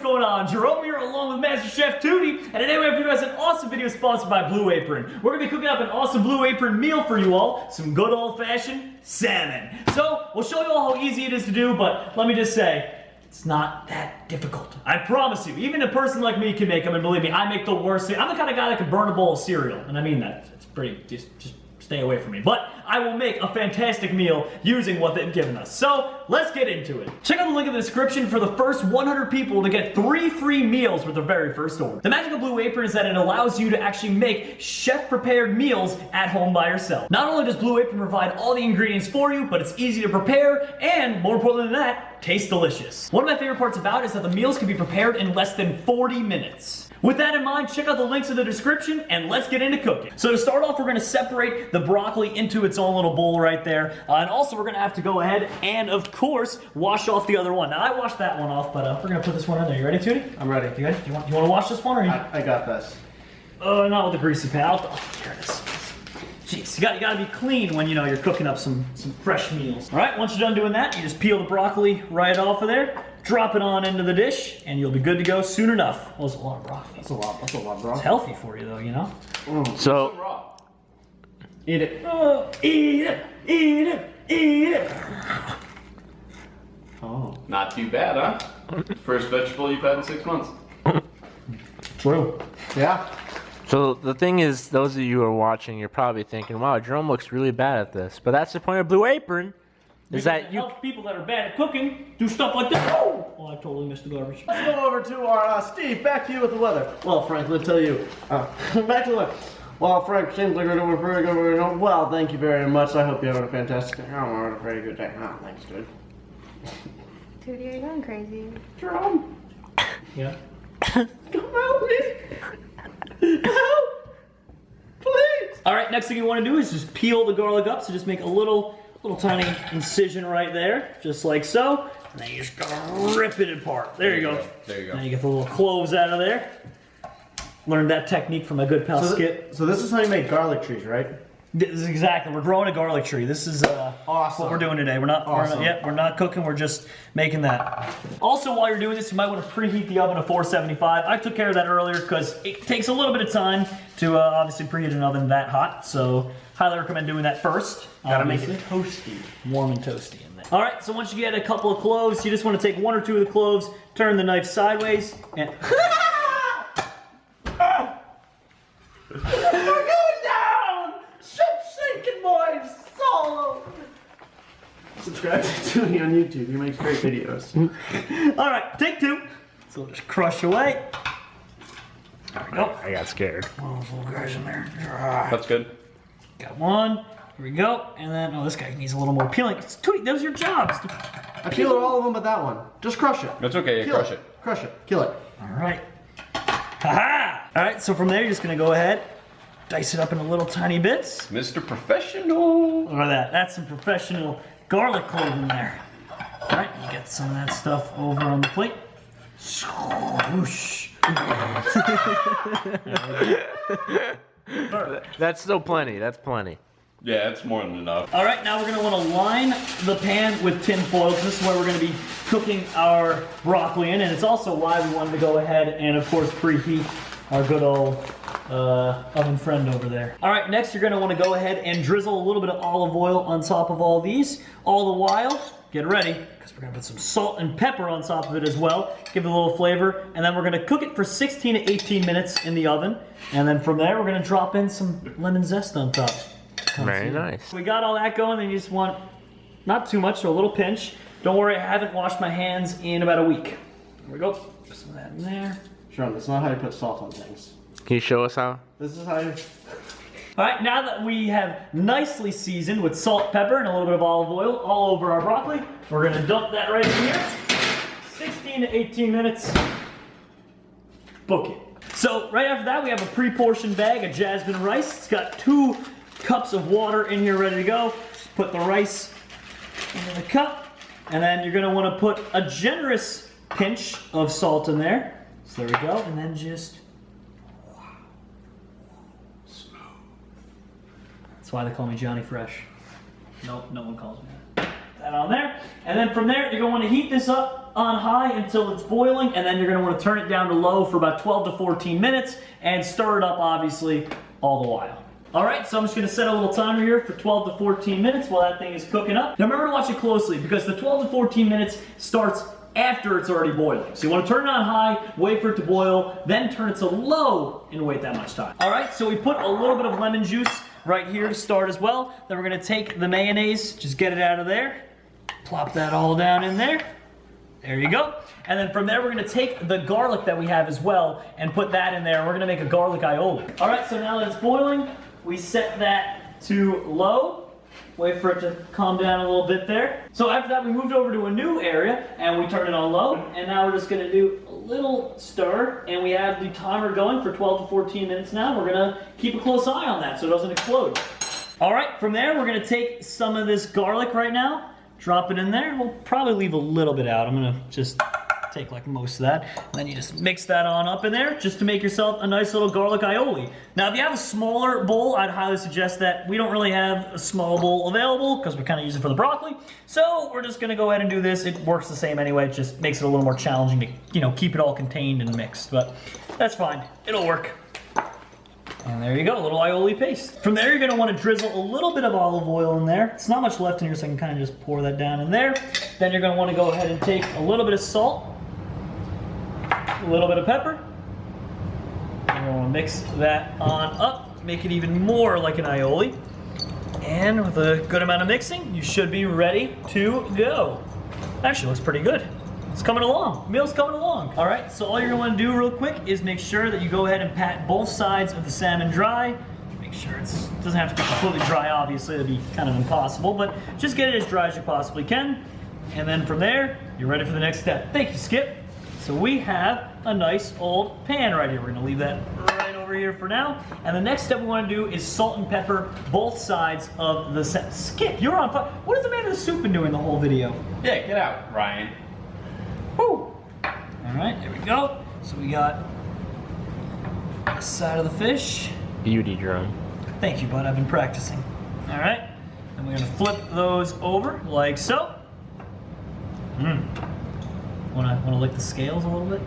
going on? Jerome here along with Master Chef Tootie, and today we have for you guys an awesome video sponsored by Blue Apron. We're gonna be cooking up an awesome Blue Apron meal for you all, some good old-fashioned salmon. So, we'll show you all how easy it is to do, but let me just say, it's not that difficult. I promise you, even a person like me can make them, and believe me, I make the worst thing. I'm the kind of guy that can burn a bowl of cereal, and I mean that. It's pretty, just stay away from me. But I will make a fantastic meal using what they've given us. So, let's get into it. Check out the link in the description for the first 100 people to get 3 free meals with their very first order. The magic of Blue Apron is that it allows you to actually make chef-prepared meals at home by yourself. Not only does Blue Apron provide all the ingredients for you, but it's easy to prepare, and more important than that, tastes delicious. One of my favorite parts about it is that the meals can be prepared in less than 40 minutes. With that in mind, check out the links in the description and let's get into cooking. So to start off, we're gonna separate the broccoli into its own little bowl right there. And also we're gonna have to go ahead and, of course, wash off the other one. Now I washed that one off, but we're gonna put this one in there. You ready, Tootie? I'm ready. You ready? You want to wash this one or you? I got this. Not with the greasy pal. Oh, there it is. Jeez, you gotta be clean when you're cooking up some fresh meals. All right, once you're done doing that, you just peel the broccoli right off of there, drop it on into the dish, and you'll be good to go soon enough. Well, that's a lot of broccoli. That's a lot of broccoli. It's healthy for you though, So, eat it. Eat it, eat it, eat it. Oh. Not too bad, huh? First vegetable you've had in 6 months. True. Yeah. so the thing is, those of you who are watching, you're probably thinking, wow, Jerome looks really bad at this. But that's the point of Blue Apron, is that you... helps people that are bad at cooking do stuff like this. Oh, I totally missed the garbage. Let's go over to our Steve. Back to you with the weather. Well, Frank, let's tell you. Back to the weather. Well, Frank, seems like we're doing pretty good. We're doing well. Thank you very much. I hope you're having a fantastic day. I'm having a very good day. Oh, thanks, good. Tootie, are you going crazy? Jerome, Yeah. come help me. Help, please. All right, next thing you want to do is just peel the garlic up. So just make a little tiny incision right there, just like so. And then you just gotta rip it apart. There you go. There you go. Now you get the little cloves out of there. Learned that technique from my good pal Skip. So this is how you make garlic trees, right? This is exactly. We're growing a garlic tree. This is Awesome. what we're doing today. We're not. Awesome. We're not cooking. We're just making that. Also, while you're doing this, you might want to preheat the oven to 475. I took care of that earlier because it takes a little bit of time to obviously preheat an oven that hot. So, highly recommend doing that first. Gotta make it toasty. Warm and toasty in there. All right. So once you get a couple of cloves, you just want to take 1 or 2 of the cloves, turn the knife sideways, and. We're going down! Ship's sinking, boys! It's all over. Subscribe to Tootie on YouTube. He makes great videos. All right, take 2. So just crush away. There we go. I got scared. Oh, those little guys in there. That's good. Got 1. Here we go. And then, oh, this guy needs a little more peeling. Tootie, that was your job. I peeled all of them but that one. Just crush it. That's okay, Kill crush it. Crush it. Kill it. All right. Ha-ha! All right, so from there, you're just going to go ahead, dice it up into little tiny bits. Mr. Professional. Look at that. That's some professional garlic clove in there. All right, you get some of that stuff over on the plate. Swoosh. That's still plenty. That's plenty. Yeah, it's more than enough. All right, now we're gonna wanna line the pan with tin foil. This is where we're gonna be cooking our broccoli in, and it's also why we wanted to go ahead and, of course, preheat our good old oven friend over there. All right, next you're gonna wanna go ahead and drizzle a little bit of olive oil on top of all these. All the while, get ready, because we're gonna put some salt and pepper on top of it as well. Give it a little flavor, and then we're gonna cook it for 16 to 18 minutes in the oven. And then from there, we're gonna drop in some lemon zest on top. Very nice. We got all that going, and you just want not too much, so a little pinch. Don't worry, I haven't washed my hands in about a week. There we go. Put some of that in there. Jerome, that's not how you put salt on things. Can you show us how? This is how you... All right, now that we have nicely seasoned with salt, pepper, and a little bit of olive oil all over our broccoli, we're gonna dump that right in here. 16 to 18 minutes. Book it. So right after that, we have a pre-portioned bag of jasmine rice. It's got 2 cups of water in here ready to go. Just put the rice into the cup, and then you're gonna wanna put a generous pinch of salt in there. So there we go, and then just, wow. Smooth. That's why they call me Johnny Fresh. Nope, no one calls me that. That on there, and then from there, you're gonna wanna heat this up on high until it's boiling, and then you're gonna wanna turn it down to low for about 12 to 14 minutes and stir it up, obviously, all the while. All right, so I'm just gonna set a little timer here for 12 to 14 minutes while that thing is cooking up. Now remember to watch it closely because the 12 to 14 minutes starts after it's already boiling. So you wanna turn it on high, wait for it to boil, then turn it to low and wait that much time. All right, so we put a little bit of lemon juice right here to start as well. Then we're gonna take the mayonnaise, just get it out of there, plop that all down in there. There you go. And then from there, we're gonna take the garlic that we have as well and put that in there. We're gonna make a garlic aioli. All right, so now that it's boiling, we set that to low. Wait for it to calm down a little bit there. So after that, we moved over to a new area and we turned it on low. And now we're just gonna do a little stir, and we have the timer going for 12 to 14 minutes now. We're gonna keep a close eye on that so it doesn't explode. All right, from there, we're gonna take some of this garlic right now, drop it in there. We'll probably leave a little bit out. I'm gonna just take like most of that. And then you just mix that on up in there just to make yourself a nice little garlic aioli. Now, if you have a smaller bowl, I'd highly suggest that. We don't really have a small bowl available because we kind of use it for the broccoli. So we're just gonna go ahead and do this. It works the same anyway. It just makes it a little more challenging to, you know, keep it all contained and mixed, but that's fine. It'll work. And there you go, a little aioli paste. From there, you're gonna wanna drizzle a little bit of olive oil in there. It's not much left in here, so I can kind of just pour that down in there. Then you're gonna wanna go ahead and take a little bit of salt, a little bit of pepper. And we're gonna mix that on up, make it even more like an aioli. And with a good amount of mixing, you should be ready to go. Actually, looks pretty good. It's coming along. Meal's coming along. All right, so all you're gonna wanna do real quick is make sure that you go ahead and pat both sides of the salmon dry. Make sure it doesn't have to be completely dry, obviously, that'd be kind of impossible, but just get it as dry as you possibly can. And then from there, you're ready for the next step. Thank you, Skip. So we have a nice old pan right here. We're gonna leave that right over here for now. And the next step we wanna do is salt and pepper both sides of the salmon. Skip, you're on fire. What has the man of the soup been doing the whole video? Yeah, get out, Ryan. Woo! All right, there we go. So we got this side of the fish. Beauty, Jerome. Thank you, bud. I've been practicing. All right, and we're gonna flip those over like so. Wanna lick the scales a little bit?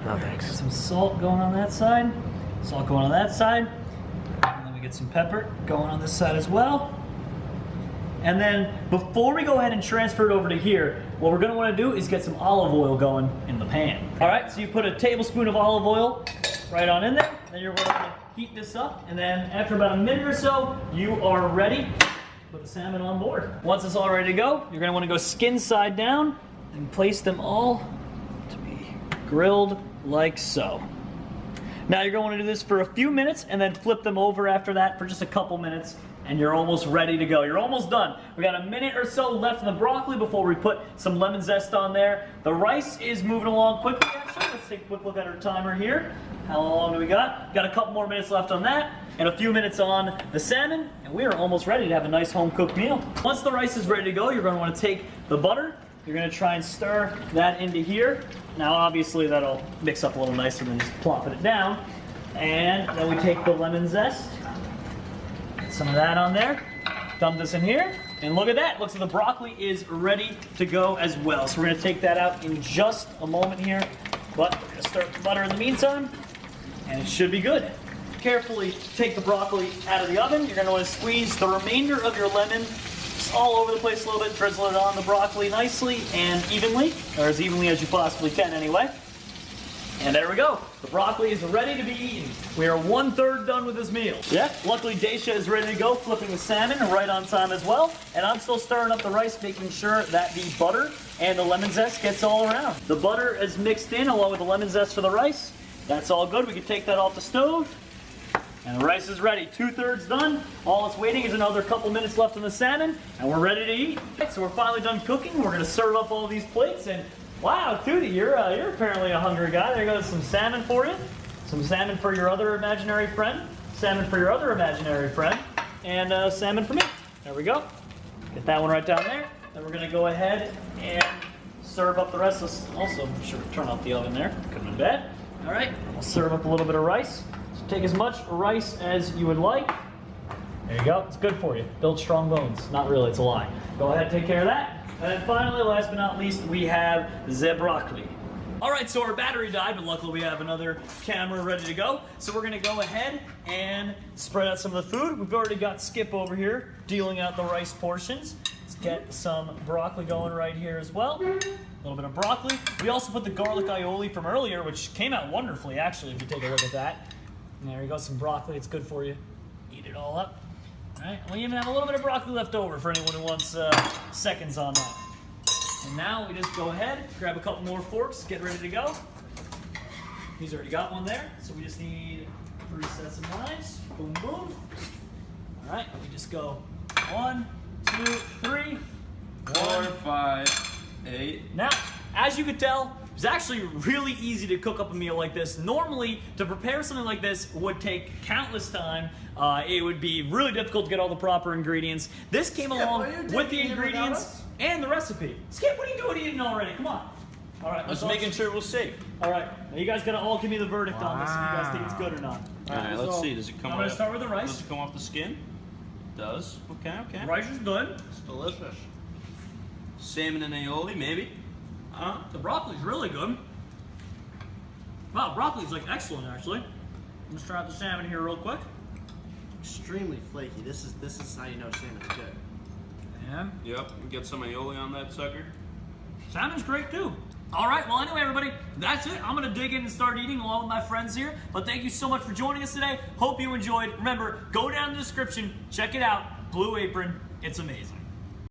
No, thanks. Some salt going on that side. Salt going on that side. And then we get some pepper going on this side as well. And then before we go ahead and transfer it over to here, what we're gonna wanna do is get some olive oil going in the pan. All right, so you put a tablespoon of olive oil right on in there. Then you're gonna heat this up, and then after about a minute or so, you are ready to put the salmon on board. Once it's all ready to go, you're gonna wanna go skin side down and place them all to be grilled like so. Now you're going to do this for a few minutes and then flip them over after that for just a couple minutes, and you're almost ready to go. You're almost done. We got a minute or so left in the broccoli before we put some lemon zest on there. The rice is moving along quickly, actually. Let's take a quick look at our timer here. How long do we got? Got a couple more minutes left on that, and a few minutes on the salmon, and we are almost ready to have a nice home-cooked meal. Once the rice is ready to go, you're going to want to take the butter. You're going to try and stir that into here. Now, obviously, that'll mix up a little nicer than just plopping it down. And then we take the lemon zest. Get some of that on there. Dump this in here. And look at that. Looks like the broccoli is ready to go as well. So we're going to take that out in just a moment here. But we're going to stir the butter in the meantime. And it should be good. Carefully take the broccoli out of the oven. You're going to want to squeeze the remainder of your lemon all over the place a little bit, drizzle it on the broccoli nicely and evenly, or as evenly as you possibly can anyway. And there we go. The broccoli is ready to be eaten. We are 1/3 done with this meal. Yeah, luckily Daisha is ready to go, flipping the salmon right on time as well. And I'm still stirring up the rice, making sure that the butter and the lemon zest gets all around. The butter is mixed in along with the lemon zest for the rice. That's all good. We can take that off the stove. And the rice is ready, 2/3 done. All it's waiting is another couple minutes left on the salmon, and we're ready to eat. So we're finally done cooking. We're gonna serve up all these plates, and wow, Tootie, you're apparently a hungry guy. There goes some salmon for you, some salmon for your other imaginary friend, salmon for your other imaginary friend, and salmon for me. There we go. Get that one right down there. Then we're gonna go ahead and serve up the rest. Let's also sure turn off the oven there. Couldn't have been bad. All right, we'll serve up a little bit of rice. Take as much rice as you would like. There you go. It's good for you. Build strong bones. Not really, it's a lie. Go ahead, take care of that. And then finally, last but not least, we have the broccoli. All right, so our battery died, but luckily we have another camera ready to go. So we're gonna go ahead and spread out some of the food. We've already got Skip over here dealing out the rice portions. Let's get some broccoli going right here as well. A little bit of broccoli. We also put the garlic aioli from earlier, which came out wonderfully, actually, if you take a look at that. And there you go, some broccoli. It's good for you. Eat it all up. All right, we even have a little bit of broccoli left over for anyone who wants seconds on that. And now we just go ahead, grab a couple more forks, get ready to go. He's already got one there, so we just need 3 sets of knives. Boom, boom. All right, we just go 1, 2, 3. 4, 5, 8. Now, as you can tell, it's actually really easy to cook up a meal like this. Normally, to prepare something like this would take countless time. It would be really difficult to get all the proper ingredients. This came along with the ingredients and the recipe. Skip, what are you doing eating already? Come on. All right, Just making sure it was safe. All right, now you guys gotta all give me the verdict on this if you guys think it's good or not. All right, let's see. Does it come I'm off? gonna start with the rice. Does it come off the skin? It does. Okay, okay. Rice is good. It's delicious. Salmon and aioli, maybe. The broccoli's really good. Wow, broccoli's like excellent actually. Let's try out the salmon here real quick. Extremely flaky. This is how you know salmon's good. And Yep. We get some aioli on that sucker. salmon's great too. All right, well anyway everybody, that's it. I'm gonna dig in and start eating along with my friends here. But thank you so much for joining us today. Hope you enjoyed. Remember, go down in the description, check it out. Blue Apron, it's amazing.